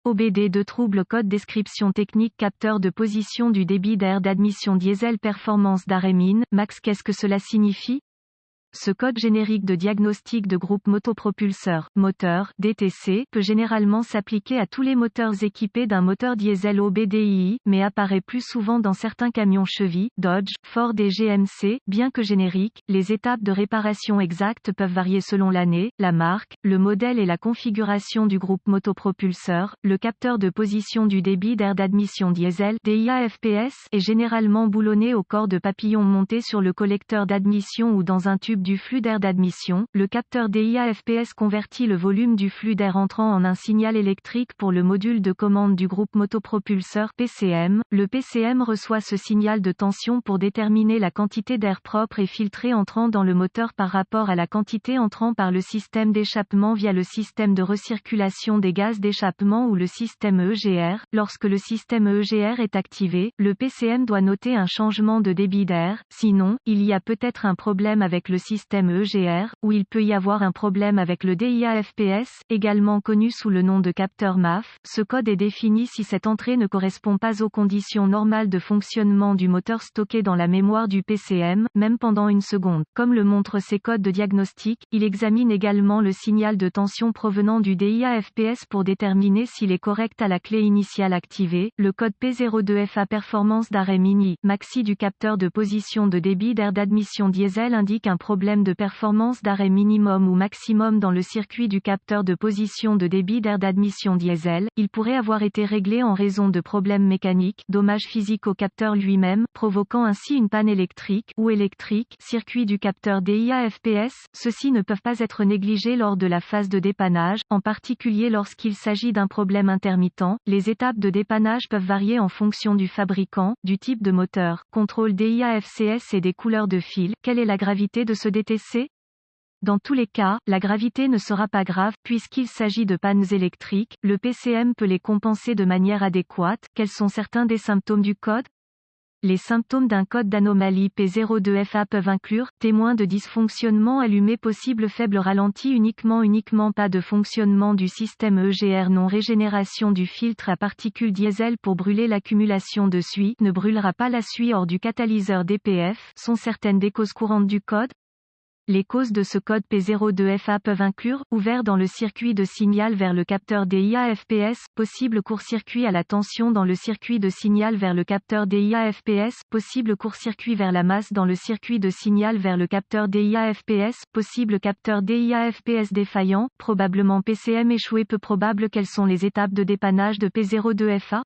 OBD de trouble code description technique capteur de position du débit d'air d'admission diesel performance d'arrêt min, max. Qu'est-ce que cela signifie? Ce code générique de diagnostic de groupe motopropulseur, moteur, DTC, peut généralement s'appliquer à tous les moteurs équipés d'un moteur diesel OBDII, mais apparaît plus souvent dans certains camions Chevy, Dodge, Ford et GMC. Bien que générique, les étapes de réparation exactes peuvent varier selon l'année, la marque, le modèle et la configuration du groupe motopropulseur. Le capteur de position du débit d'air d'admission diesel, DIA-FPS, est généralement boulonné au corps de papillon monté sur le collecteur d'admission ou dans un tube du flux d'air d'admission. Le capteur DIA-FPS convertit le volume du flux d'air entrant en un signal électrique pour le module de commande du groupe motopropulseur PCM. Le PCM reçoit ce signal de tension pour déterminer la quantité d'air propre et filtré entrant dans le moteur par rapport à la quantité entrant par le système d'échappement via le système de recirculation des gaz d'échappement ou le système EGR. Lorsque le système EGR est activé, le PCM doit noter un changement de débit d'air, sinon, il y a peut-être un problème avec le système EGR, ou il peut y avoir un problème avec le DIA-FPS, également connu sous le nom de capteur MAF. Ce code est défini si cette entrée ne correspond pas aux conditions normales de fonctionnement du moteur stocké dans la mémoire du PCM, même pendant une seconde. Comme le montrent ces codes de diagnostic, il examine également le signal de tension provenant du DIA-FPS pour déterminer s'il est correct à la clé initiale activée. Le code P02FA performance d'arrêt mini, maxi du capteur de position de débit d'air d'admission diesel indique un problème de performance d'arrêt minimum ou maximum dans le circuit du capteur de position de débit d'air d'admission diesel. Il pourrait avoir été réglé en raison de problèmes mécaniques, dommages physiques au capteur lui-même, provoquant ainsi une panne électrique ou électrique, circuit du capteur DIA-FPS. Ceux-ci ne peuvent pas être négligés lors de la phase de dépannage, en particulier lorsqu'il s'agit d'un problème intermittent. Les étapes de dépannage peuvent varier en fonction du fabricant, du type de moteur, contrôle DIA-FCS et des couleurs de fil. Quelle est la gravité de ce DTC? Dans tous les cas, la gravité ne sera pas grave, puisqu'il s'agit de pannes électriques. Le PCM peut les compenser de manière adéquate. Quels sont certains des symptômes du code? Les symptômes d'un code d'anomalie P02FA peuvent inclure témoin de dysfonctionnement allumé possible faible ralenti uniquement pas de fonctionnement du système EGR non régénération du filtre à particules diesel pour brûler l'accumulation de suie ne brûlera pas la suie hors du catalyseur DPF. Sont certaines des causes courantes du code? Les causes de ce code P02FA peuvent inclure, ouvert dans le circuit de signal vers le capteur DIA-FPS, possible court-circuit à la tension dans le circuit de signal vers le capteur DIA-FPS, possible court-circuit vers la masse dans le circuit de signal vers le capteur DIA-FPS, possible capteur DIA-FPS défaillant, probablement PCM échoué peu probable. Quelles sont les étapes de dépannage de P02FA?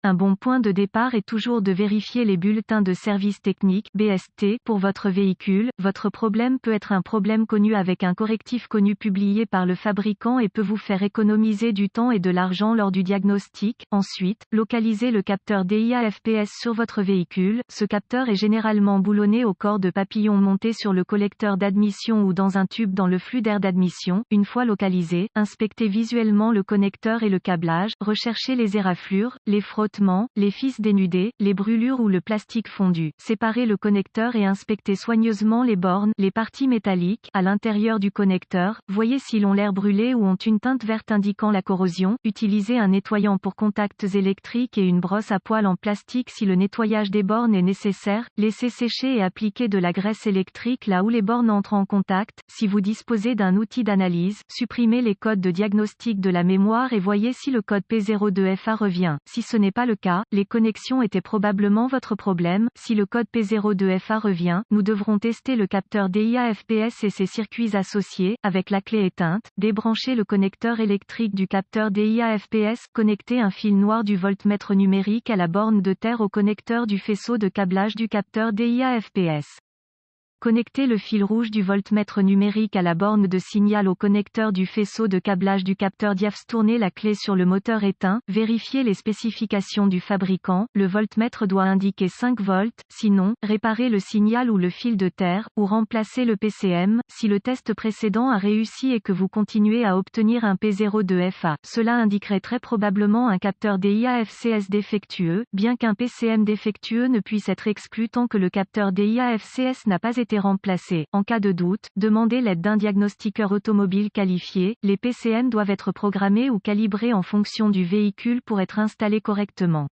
Un bon point de départ est toujours de vérifier les bulletins de service technique (BST) pour votre véhicule. Votre problème peut être un problème connu avec un correctif connu publié par le fabricant et peut vous faire économiser du temps et de l'argent lors du diagnostic. Ensuite, localisez le capteur DIA-FPS sur votre véhicule. Ce capteur est généralement boulonné au corps de papillon monté sur le collecteur d'admission ou dans un tube dans le flux d'air d'admission. Une fois localisé, inspectez visuellement le connecteur et le câblage. Recherchez les éraflures, les frottements, les fils dénudés, les brûlures ou le plastique fondu. Séparez le connecteur et inspectez soigneusement les bornes, les parties métalliques, à l'intérieur du connecteur. Voyez s'ils ont l'air brûlés ou ont une teinte verte indiquant la corrosion. Utilisez un nettoyant pour contacts électriques et une brosse à poils en plastique si le nettoyage des bornes est nécessaire. Laissez sécher et appliquer de la graisse électrique là où les bornes entrent en contact. Si vous disposez d'un outil d'analyse, supprimez les codes de diagnostic de la mémoire et voyez si le code P02FA revient. Si ce n'est pas le cas, les connexions étaient probablement votre problème. Si le code P02FA revient, nous devrons tester le capteur DIA-FPS et ses circuits associés, avec la clé éteinte, débrancher le connecteur électrique du capteur DIA-FPS, connecter un fil noir du voltmètre numérique à la borne de terre au connecteur du faisceau de câblage du capteur DIA-FPS. Connectez le fil rouge du voltmètre numérique à la borne de signal au connecteur du faisceau de câblage du capteur DIAFS. Tournez la clé sur le moteur éteint. Vérifiez les spécifications du fabricant. Le voltmètre doit indiquer 5 volts. Sinon, réparez le signal ou le fil de terre, ou remplacez le PCM. Si le test précédent a réussi et que vous continuez à obtenir un P02FA, cela indiquerait très probablement un capteur DIA-FCS défectueux, bien qu'un PCM défectueux ne puisse être exclu tant que le capteur DIA-FCS n'a pas été été remplacés. En cas de doute, demandez l'aide d'un diagnostiqueur automobile qualifié. Les PCN doivent être programmés ou calibrés en fonction du véhicule pour être installés correctement.